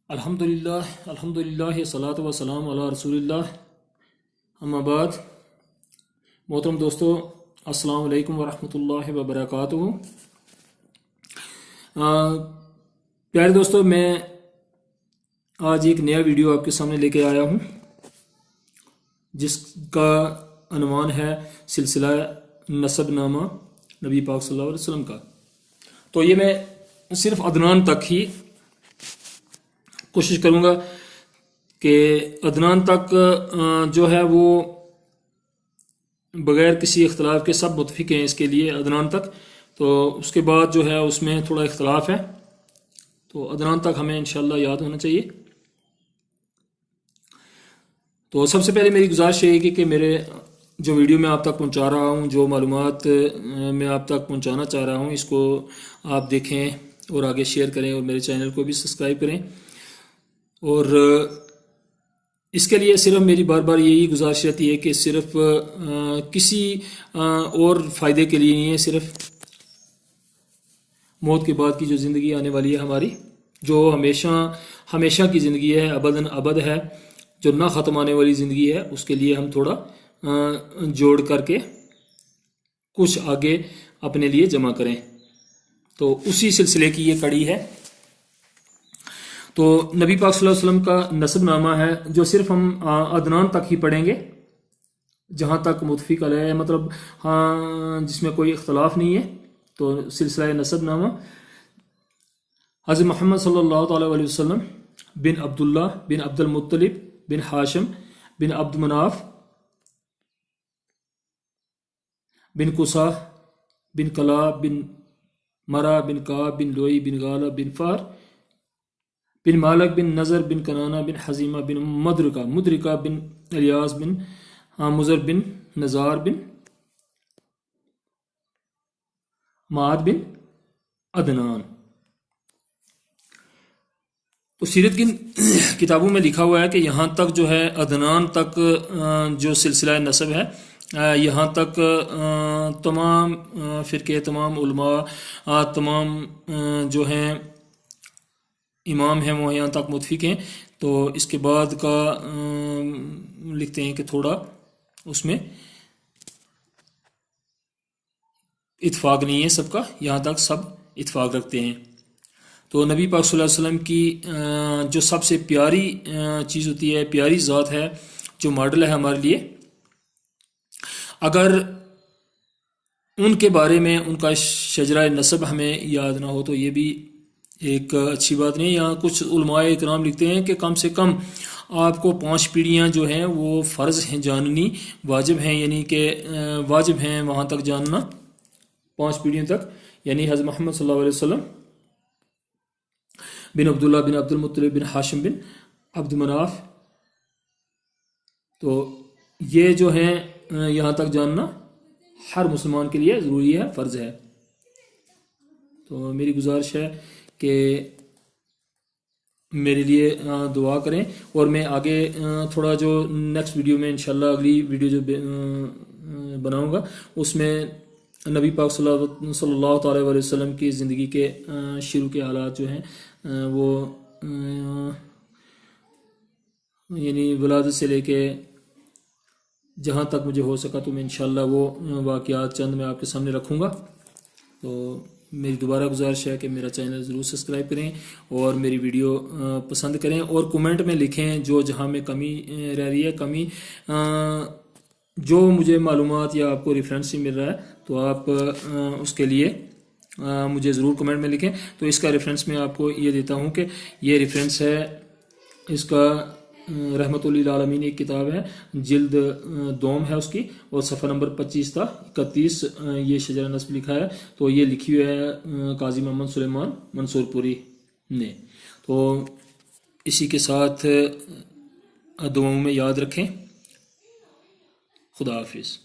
الحمدللہ صلاۃ وسلام علی رسول اللہ اما بعد۔ محترم دوستو، السلام علیکم ورحمۃ اللہ وبرکاتہ۔ پیارے دوستو، میں آج ایک نیا ویڈیو آپ کے سامنے لے کے آیا ہوں جس کا عنوان ہے سلسلہ نسب نامہ نبی پاک صلی اللہ علیہ وسلم کا۔ تو یہ میں صرف عدنان تک ہی کوشش کروں گا کہ عدنان تک جو ہے وہ بغیر کسی اختلاف کے سب متفق ہیں اس کے لیے عدنان تک۔ تو اس کے بعد جو ہے اس میں تھوڑا اختلاف ہے، تو عدنان تک ہمیں انشاءاللہ یاد ہونا چاہیے۔ تو سب سے پہلے میری گزارش یہ ہے کہ میرے جو ویڈیو میں آپ تک پہنچا رہا ہوں، جو معلومات میں آپ تک پہنچانا چاہ رہا ہوں، اس کو آپ دیکھیں اور آگے شیئر کریں اور میرے چینل کو بھی سبسکرائب کریں۔ اور اس کے لیے صرف میری بار بار یہی گزارش رہتی ہے کہ صرف کسی اور فائدے کے لیے نہیں ہے، صرف موت کے بعد کی جو زندگی آنے والی ہے ہماری، جو ہمیشہ کی زندگی ہے، ابداً ابد ہے، جو نہ ختم آنے والی زندگی ہے، اس کے لیے ہم تھوڑا جوڑ کر کے کچھ آگے اپنے لیے جمع کریں۔ تو اسی سلسلے کی یہ کڑی ہے۔ تو نبی پاک صلی اللہ علیہ وسلم کا نسب نامہ ہے جو صرف ہم عدنان تک ہی پڑھیں گے، جہاں تک متفق علیہ، مطلب جس میں کوئی اختلاف نہیں ہے۔ تو سلسلہ نسب نامہ حضرت محمد صلی اللہ تعالیٰ علیہ وسلم بن عبداللہ بن عبد المطلب بن ہاشم بن عبد مناف بن قصا بن کلاب بن مرہ بن کعب بن لوئی بن غالب بن فار بن مالک بن نظر بن کنانہ بن حزیمہ بن مدرکہ بن الیاس بن مزر بن نزار بن معاد بن عدنان۔ تو سیرت کی کتابوں میں لکھا ہوا ہے کہ یہاں تک جو ہے عدنان تک جو سلسلہ نسب ہے، یہاں تک تمام فرقے، تمام علماء، تمام جو ہیں امام ہیں وہ یہاں تک متفق ہیں۔ تو اس کے بعد کا لکھتے ہیں کہ تھوڑا اس میں اتفاق نہیں ہے سب کا، یہاں تک سب اتفاق رکھتے ہیں۔ تو نبی پاک صلی اللہ علیہ وسلم کی جو سب سے پیاری چیز ہوتی ہے، پیاری ذات ہے، جو ماڈل ہے ہمارے لیے، اگر ان کے بارے میں ان کا شجرہ نسب ہمیں یاد نہ ہو تو یہ بھی ایک اچھی بات نہیں۔ یہاں کچھ علماء اکرام لکھتے ہیں کہ کم سے کم آپ کو 5 پیڑھیاں جو ہیں وہ فرض ہیں جاننی، واجب ہیں، یعنی کہ واجب ہیں وہاں تک جاننا، 5 پیڑھیوں تک، یعنی حضرت محمد صلی اللہ علیہ وسلم بن عبداللہ بن عبد المطلب بن ہاشم بن عبد مناف۔ تو یہ جو ہیں یہاں تک جاننا ہر مسلمان کے لیے ضروری ہے، فرض ہے۔ تو میری گزارش ہے کہ میرے لیے دعا کریں، اور میں آگے تھوڑا جو نیکسٹ ویڈیو میں انشاءاللہ اگلی ویڈیو جو بناؤں گا اس میں نبی پاک صلی اللہ تعالیٰ علیہ وسلم کی زندگی کے شروع کے حالات جو ہیں وہ یعنی ولادت سے لے کے جہاں تک مجھے ہو سکا تو میں انشاءاللہ وہ واقعات چند میں آپ کے سامنے رکھوں گا۔ تو میری دوبارہ گزارش ہے کہ میرا چینل ضرور سبسکرائب کریں اور میری ویڈیو پسند کریں، اور کومنٹ میں لکھیں جو جہاں میں کمی رہ رہی ہے، کمی جو مجھے معلومات یا آپ کو ریفرنس ہی مل رہا ہے تو آپ اس کے لیے مجھے ضرور کمنٹ میں لکھیں۔ تو اس کا ریفرنس میں آپ کو یہ دیتا ہوں کہ یہ ریفرنس ہے، اس کا رحمت للعالمین ایک کتاب ہے، جلد 2 ہے اس کی، اور صفحہ نمبر 25 تا 31 یہ شجرہ نسب لکھا ہے۔ تو یہ لکھی ہوئی ہے قاضی محمد سلیمان منصور پوری نے۔ تو اسی کے ساتھ دعاؤں میں یاد رکھیں۔ خدا حافظ۔